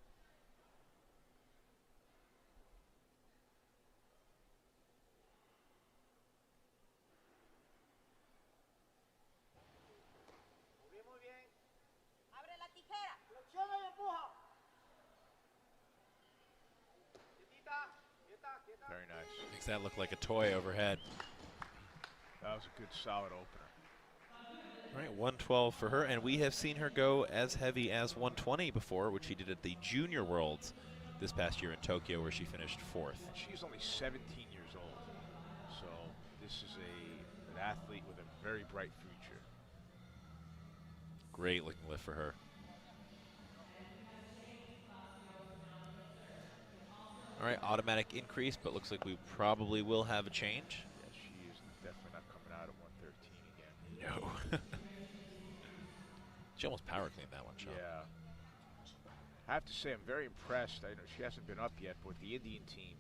Very nice. Makes that look like a toy overhead. That was a good, solid opener. All right, 112 for her, and we have seen her go as heavy as 120 before, which she did at the Junior Worlds this past year in Tokyo, where she finished 4th. And she's only 17 years old, so this is an athlete with a very bright future. Great looking lift for her. All right, automatic increase, but looks like we probably will have a change. Yeah, she is definitely not coming out of No. She almost power cleaned that one, Sean. Yeah. I have to say, I'm very impressed. I know she hasn't been up yet, but with the Indian team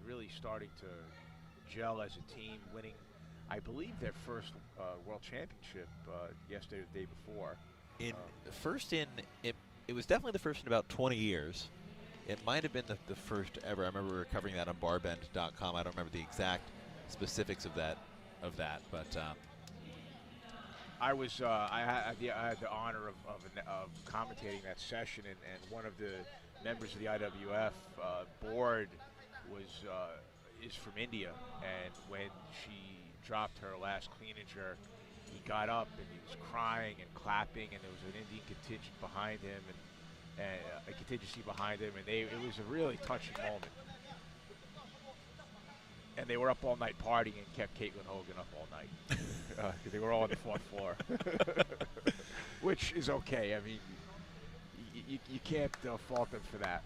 really starting to gel as a team, winning, I believe, their first World Championship yesterday or the day before. It was definitely the first in about 20 years. It might have been the first ever. I remember we were covering that on barbend.com. I don't remember the exact specifics of that, but I had the honor of commentating that session, and one of the members of the IWF board is from India, and when she dropped her last clean and jerk, he got up and he was crying and clapping, and there was an Indian contingent behind him, and a contingency behind him, and it was a really touching moment. And they were up all night partying and kept Caitlin Hogan up all night. They were all on the fourth floor, which is okay. I mean, you can't fault them for that.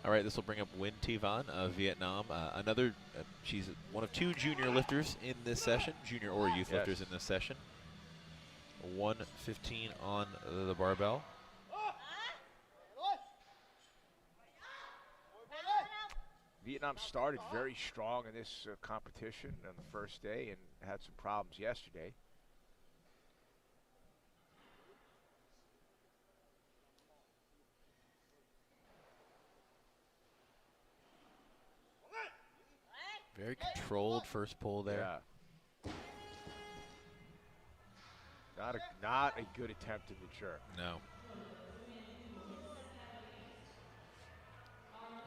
all right, this will bring up Nguyen Thi Van of Vietnam. She's one of 2 junior lifters in this session, junior or youth lifters in this session. 115 on the barbell. Vietnam started very strong in this competition on the first day and had some problems yesterday. Very controlled first pull there. Yeah. Not a good attempt in the jerk. No.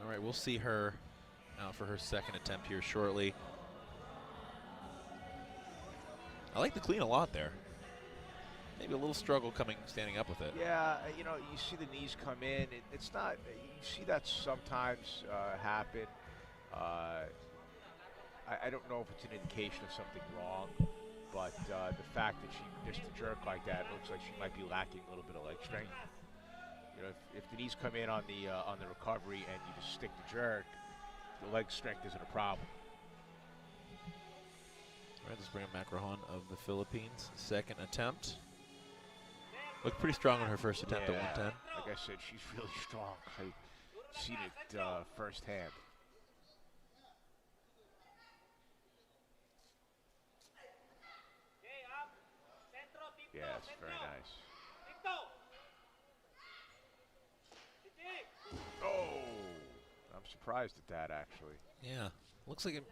All right, we'll see her out for her second attempt here shortly. I like the clean a lot there. Maybe a little struggle standing up with it. Yeah, you know, you see the knees come in. It's not, you see that sometimes happen. I don't know if it's an indication of something wrong, but the fact that she missed a jerk like that, it looks like she might be lacking a little bit of leg strength. You know, if the knees come in on the recovery and you just stick the jerk, the leg strength isn't a problem. All right, let's bring up Macrohan of the Philippines. Second attempt. Looked pretty strong on her first attempt at 110. Like I said, she's really strong. I've seen it firsthand. Yeah, it's very nice. Oh, I'm surprised at that, actually. Yeah, looks like it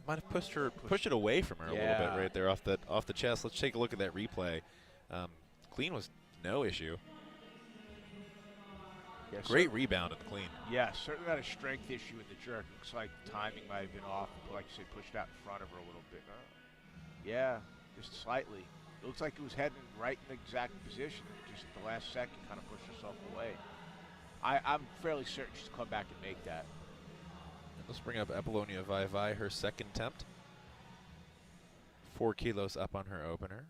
might have pushed it away from her a little bit right there off the chest. Let's take a look at that replay. Clean was no issue. Yeah, great rebound in the clean. Yeah, certainly not a strength issue in the jerk. Looks like timing might have been off. Like you said, pushed out in front of her a little bit. Yeah, just slightly. It looks like it was heading right in the exact position. Just at the last second, kind of pushed herself away. I'm fairly certain she's come back and make that. And let's bring up Apollonia Vai, her second attempt. 4 kilos up on her opener.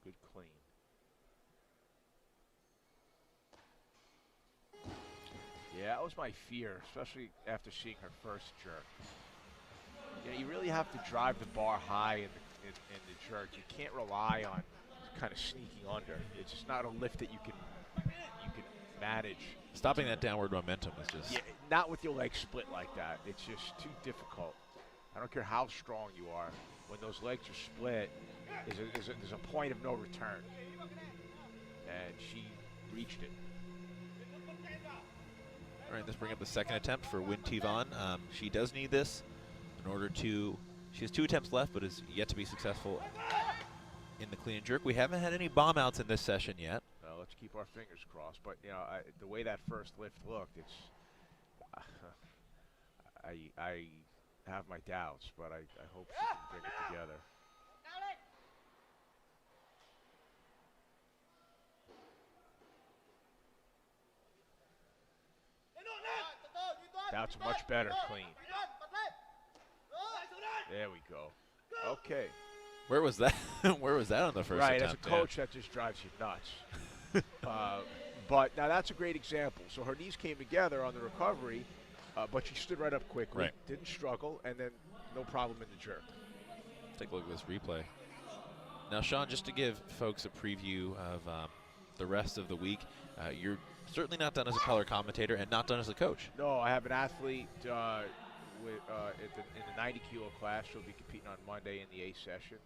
Good clean. Yeah, that was my fear, especially after seeing her first jerk. You know, you really have to drive the bar high in the jerk. You can't rely on kind of sneaking under. It's just not a lift that you can manage. Stopping that downward momentum is just... Yeah, not with your legs split like that. It's just too difficult. I don't care how strong you are. When those legs are split, there's a point of no return. And she reached it. All right, let's bring up the second attempt for Nguyen Thi Van. She does need this in order to... She has 2 attempts left, but is yet to be successful in the clean and jerk. We haven't had any bomb outs in this session yet. Let's keep our fingers crossed. But, you know, the way that first lift looked, it's... I have my doubts, but I hope she can bring it together. That's much better clean. There we go. Okay. Where was that? Where was that on the first Right, attempt? as a coach, that just drives you nuts. But now that's a great example. So her knees came together on the recovery, but she stood right up quickly, Right. didn't struggle, and then no problem in the jerk. Take a look at this replay. Now, Sean, just to give folks a preview of the rest of the week, you're certainly not done as a color commentator and not done as a coach. No, I have an athlete in the 90 kilo class. She'll be competing on Monday in the A session,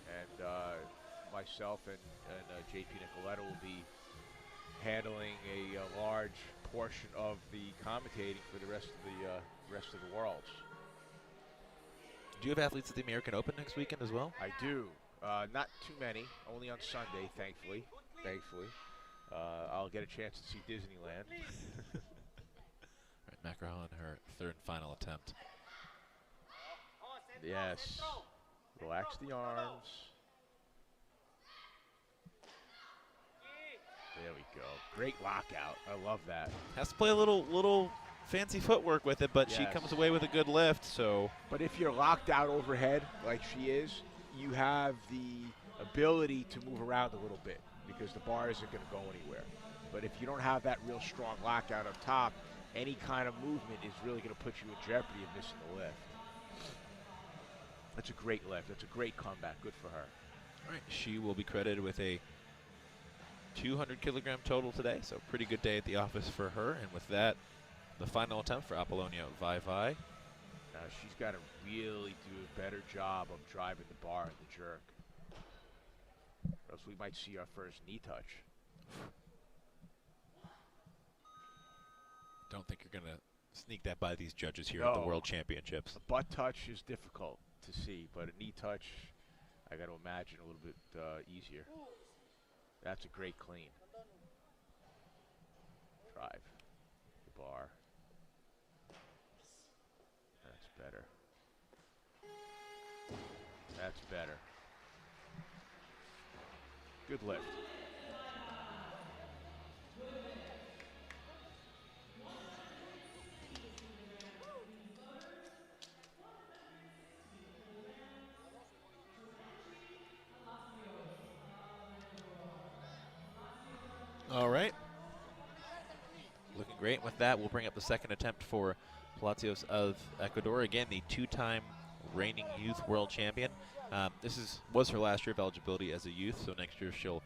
and myself and JP Nicoletta will be handling a large portion of the commentating for the rest of the worlds. Do you have athletes at the American Open next weekend as well? I do. Not too many. Only on Sunday, thankfully. I'll get a chance to see Disneyland. All right, Macron, her third and final attempt. Yes. Relax the arms. There we go. Great lockout. I love that. Has to play a little fancy footwork with it, but she Yes. comes away with a good lift. So, But if you're locked out overhead like she is, you have the ability to move around a little bit because the bar isn't going to go anywhere. But if you don't have that real strong lockout up top, any kind of movement is really going to put you in jeopardy of missing the lift. That's a great lift. That's a great comeback. Good for her. all right, she will be credited with a 200 kilogram total today. So, pretty good day at the office for her. And with that, the final attempt for Apollonia Vaivai. Now she's got to really do a better job of driving the bar in the jerk. Or else we might see our first knee touch. Don't think you're going to sneak that by these judges here at the No. World Championships. A butt touch is difficult to see, but a knee touch, I got to imagine a little bit easier. That's a great clean. Drive the bar. That's better. That's better. Good lift. All right. Looking great. With that, we'll bring up the second attempt for Palacios of Ecuador. Again, the two-time reigning youth world champion. This was her last year of eligibility as a youth, so next year she'll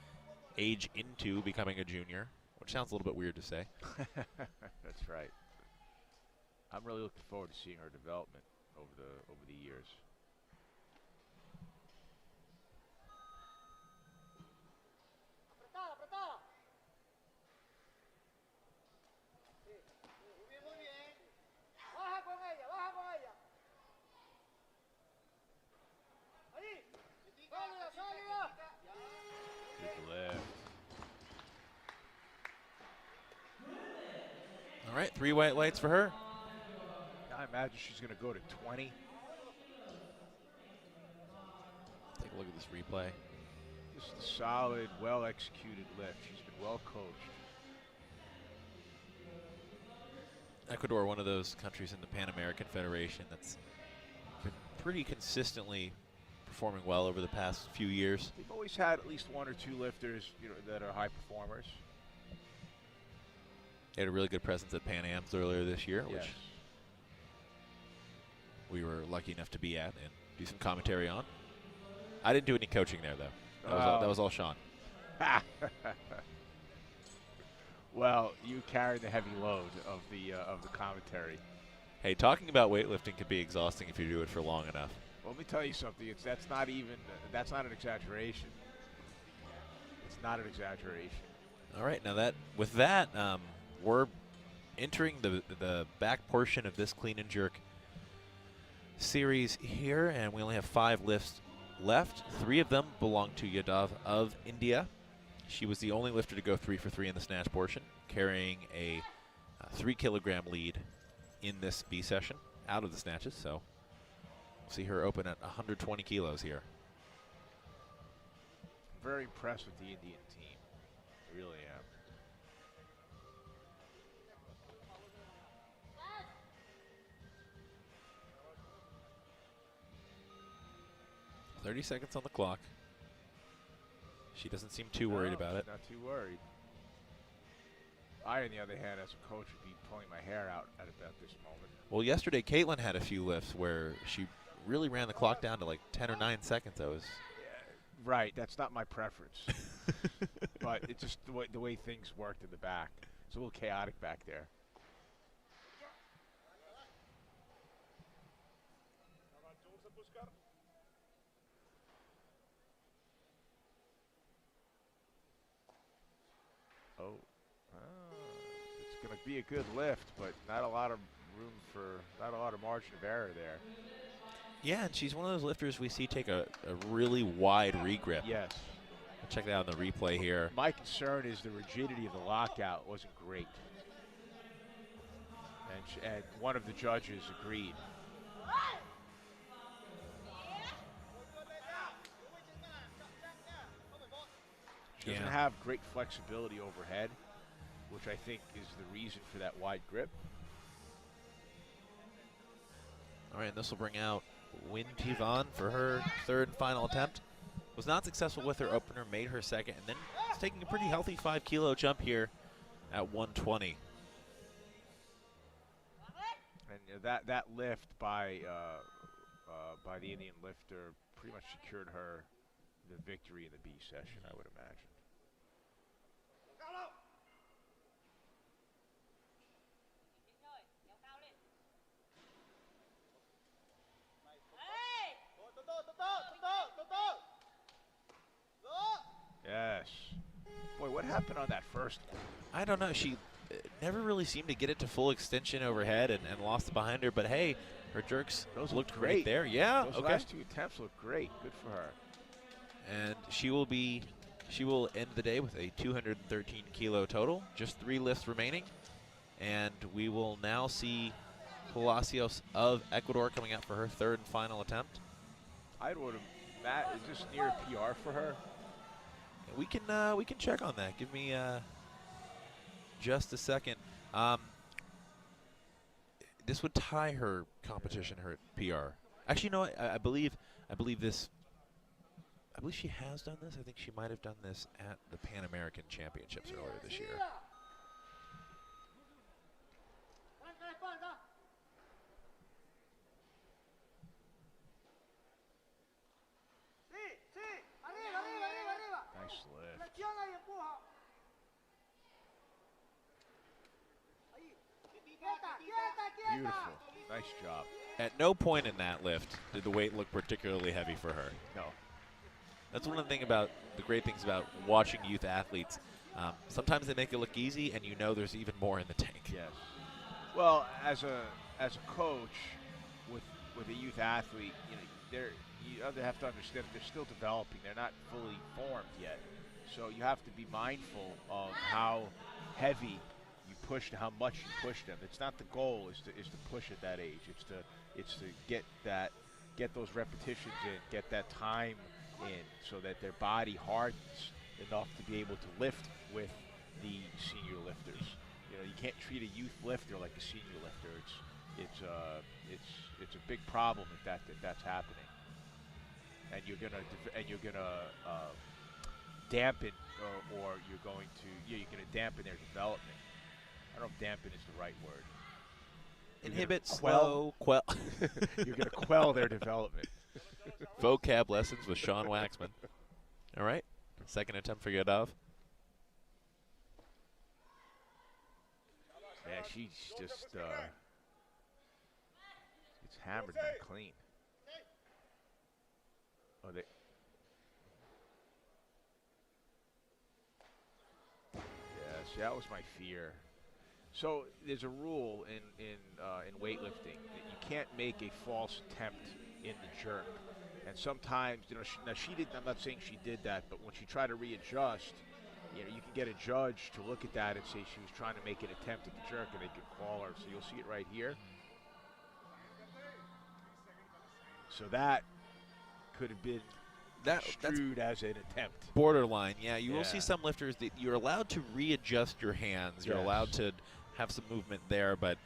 age into becoming a junior, which sounds a little bit weird to say. That's right. I'm really looking forward to seeing her development over the years. Good lift. All right, 3 white lights for her. I imagine she's going to go to 20. Take a look at this replay. Just a solid, well-executed lift. She's been well coached. Ecuador, one of those countries in the Pan American Federation that's been pretty consistently performing well over the past few years. They've always had at least one or two lifters, that are high performers. They had a really good presence at Pan Ams earlier this year, Yes. which we were lucky enough to be at and do some commentary on. I didn't do any coaching there, though. That was all Sean. Well, you carry the heavy load of the commentary. Hey, talking about weightlifting can be exhausting if you do it for long enough. Well, let me tell you something. That's not an exaggeration. It's not an exaggeration. All right, now with that, we're entering the back portion of this clean and jerk series here, and we only have 5 lifts left. 3 of them belong to Yadav of India. She was the only lifter to go 3 for 3 in the snatch portion, carrying a 3 kilogram lead in this B session out of the snatches. So we'll see her open at 120 kilos here. Very impressed with the Indian team. I really am. 30 seconds on the clock. She doesn't seem too worried about it. Not too worried. I, on the other hand, as a coach, would be pulling my hair out at about this moment. Well, yesterday Caitlin had a few lifts where she really ran the clock down to like 10 or 9 seconds. I was right. That's not my preference, but it's just the way things worked in the back. It's a little chaotic back there. Oh, it's going to be a good lift, but not a lot of margin of error there. Yeah, and she's one of those lifters we see take a really wide regrip. Yes. Check that out in the replay here. My concern is the rigidity of the lockout wasn't great. And one of the judges agreed. She doesn't have great flexibility overhead, which I think is the reason for that wide grip. All right, and this will bring out Win Pivan for her third and final attempt. Was not successful with her opener, made her second, and then it's taking a pretty healthy 5 kilo jump here at 120. And that lift by the Indian lifter pretty much secured her the victory in the B session, I would imagine. Yes. Boy, what happened on that first one? I don't know. She never really seemed to get it to full extension overhead and lost it behind her. But hey, her jerks looked great there. Yeah. Those last two attempts looked great. Good for her. And she will end the day with a 213 kilo total. Just 3 lifts remaining, and we will now see Palacios of Ecuador coming out for her third and final attempt. I would have. Matt, is this near PR for her? We can check on that. Give me just a second. This would tie her competition, her PR. Actually, no, I believe she has done this. I think she might have done this at the Pan American Championships earlier this year. Nice lift. Beautiful. Nice job. At no point in that lift did the weight look particularly heavy for her. No. That's one of the great things about watching youth athletes. Sometimes they make it look easy, and you know there's even more in the tank. Yes. Well, as a coach with a youth athlete, you have to understand that they're still developing. They're not fully formed yet. So you have to be mindful of how heavy you push and how much you push them. It's not the goal is to push at that age. It's to get those repetitions in, get that time in, so that their body hardens enough to be able to lift with the senior lifters. You can't treat a youth lifter like a senior lifter. It's a big problem if that's happening. And you're gonna dampen, or you're gonna dampen their development. I don't know if dampen is the right word. Inhibit, slow, quell. You're gonna quell their development. Vocab lessons with Sean Waxman. All right, second attempt for Yadav. Yeah, she's just it's hammered and clean. Oh, see, that was my fear. So there's a rule in weightlifting that you can't make a false attempt in the jerk. And sometimes, now she did. I'm not saying she did that, but when she tried to readjust, you can get a judge to look at that and say she was trying to make an attempt at the jerk, and they could call her. So you'll see it right here. So that could have been construed as an attempt. Borderline, yeah. You will see some lifters that you're allowed to readjust your hands. You're allowed to have some movement there, but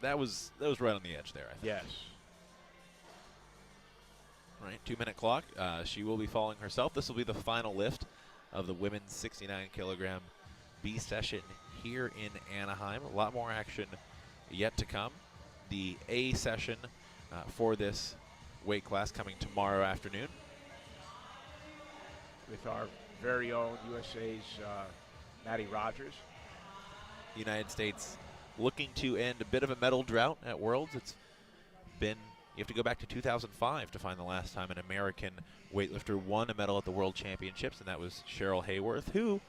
that was right on the edge there, I think. Yes. Right, 2-minute clock. She will be following herself. This will be the final lift of the women's 69-kilogram B session here in Anaheim. A lot more action yet to come. The A session for this weight class coming tomorrow afternoon. With our very own USA's Maddie Rogers. The United States looking to end a bit of a medal drought at Worlds. It's been, you have to go back to 2005 to find the last time an American weightlifter won a medal at the World Championships, and that was Cheryl Hayworth, who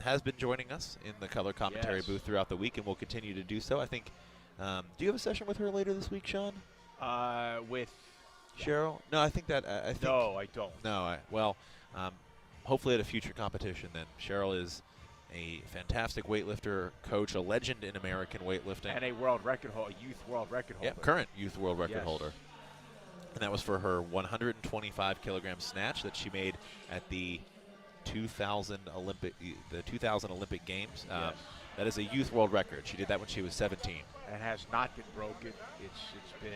has been joining us in the color commentary booth throughout the week and will continue to do so. I think, do you have a session with her later this week, Sean? With Cheryl? No, I think that, I think. No, I don't. No, hopefully at a future competition then. Cheryl is a fantastic weightlifter, coach, a legend in American weightlifting. And a world record holder, youth world record holder. Yeah, current youth world record holder. And that was for her 125-kilogram snatch that she made at the 2000 Olympic Games. That is a youth world record. She did that when she was 17. And has not been broken. It's been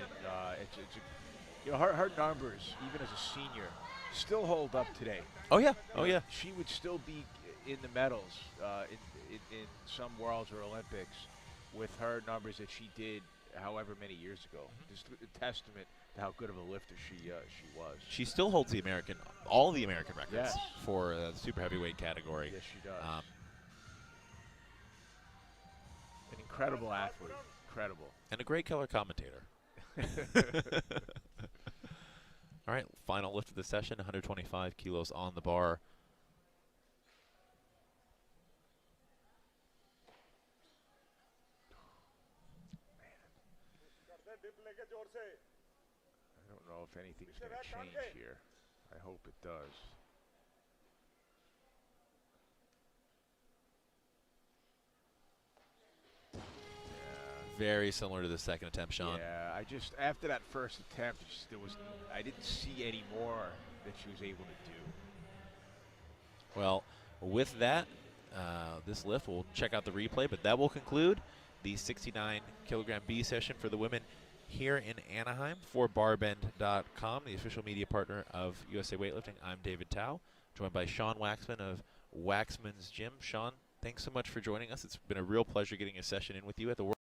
you know, her numbers, even as a senior, still hold up today. Oh yeah, oh yeah. She would still be in the medals in some Worlds or Olympics with her numbers that she did however many years ago. Just a testament to how good of a lifter she was. She still holds the all the American records Yes. for the super heavyweight category. Yes, she does. An incredible athlete. Incredible. And a great color commentator. All right, final lift of the session, 125 kilos on the bar. I don't know if anything's going to change here. I hope it does. Very similar to the second attempt, Sean. Yeah, I just, after that first attempt, I didn't see any more that she was able to do. Well, with that, this lift, we'll check out the replay, but that will conclude the 69-kilogram B session for the women here in Anaheim. For Barbend.com, the official media partner of USA Weightlifting, I'm David Tao, joined by Sean Waxman of Waxman's Gym. Sean, thanks so much for joining us. It's been a real pleasure getting a session in with you at the World